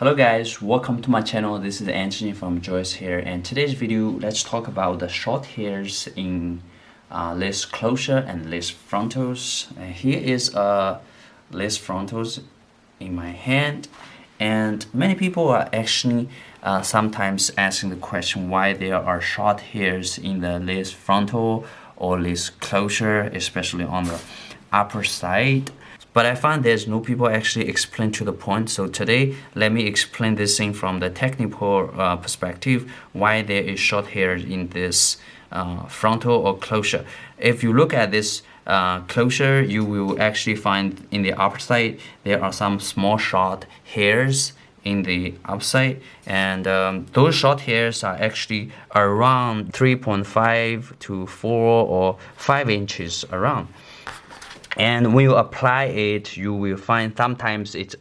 Hello guys, welcome to my channel. This is Anthony from Joice Hair, and today's video let's talk about the short hairs in lace closure and lace frontals. Here is lace frontals in my hand, and many people are actually sometimes asking the question why there are short hairs in the lace frontal or lace closure, especially on the upper side. But I find there's no people actually explain to the point. So today, let me explain this thing from the technical perspective, why there is short hair in this frontal or closure. If you look at this closure, you will actually find in the upper side, there are some small short hairs in the upside, and those short hairs are actually around 3.5 to 4 or 5 inches around. And when you apply it, you will find sometimes it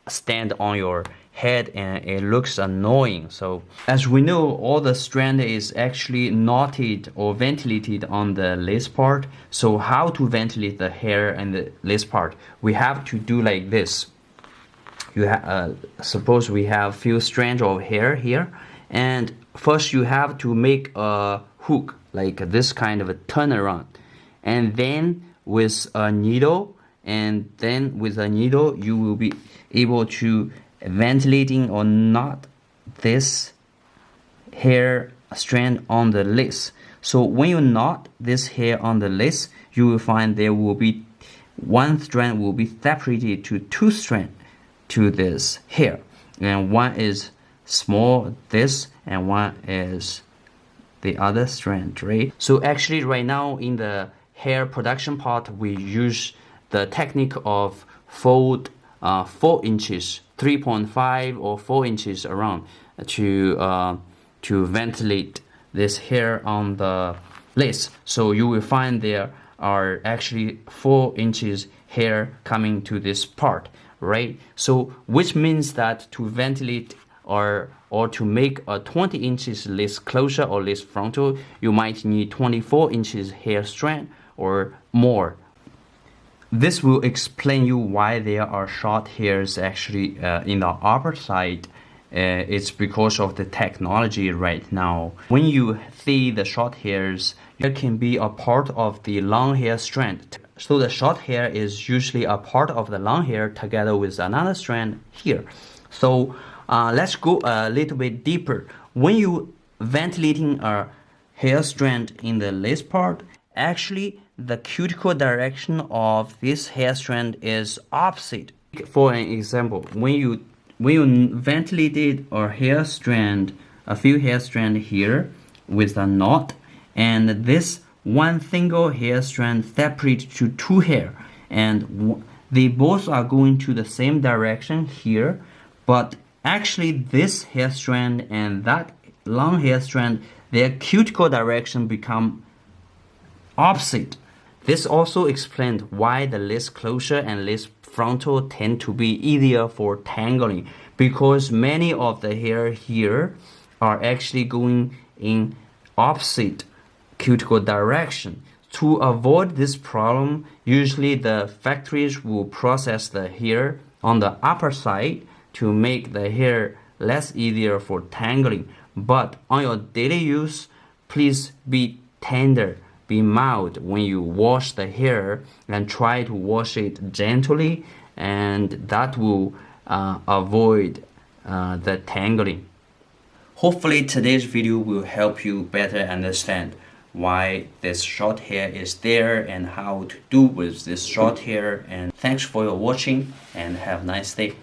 stand on your head and it looks annoying. So as we know, all the strand is actually knotted or ventilated on the lace part. So how to ventilate the hair and the lace part? We have to do like this. You suppose we have few strands of hair here, and first you have to make a hook like this kind of a turnaround, and then with a needle, you will be able to ventilating or knot this hair strand on the lace. So when you knot this hair on the lace, you will find there will be one strand will be separated to two strands to this hair, and one is small this and one is the other strand, right? So actually right now in the hair production part, we use the technique of fold 4 inches, 3.5 or 4 inches around to ventilate this hair on the lace. So you will find there are actually 4 inches hair coming to this part, right? So which means that to ventilate or to make a 20 inches lace closure or lace frontal, you might need 24 inches hair strand or more. This will explain you why there are short hairs actually in the upper side. It's because of the technology right now. When you see the short hairs, there can be a part of the long hair strand. So the short hair is usually a part of the long hair together with another strand here. So let's go a little bit deeper. When you ventilating a hair strand in the lace part, actually the cuticle direction of this hair strand is opposite. For an example, when you ventilated a hair strand, a few hair strand here with a knot, and this one single hair strand separate to two hair, and they both are going to the same direction here, but actually this hair strand and that long hair strand, their cuticle direction become opposite. This also explains why the lace closure and lace frontal tend to be easier for tangling, because many of the hair here are actually going in opposite cuticle direction. To avoid this problem, usually the factories will process the hair on the upper side to make the hair less easier for tangling. But on your daily use, please be tender, be mild when you wash the hair, and try to wash it gently, and that will avoid the tangling. Hopefully today's video will help you better understand why this short hair is there and how to do with this short hair. And thanks for your watching, and have a nice day.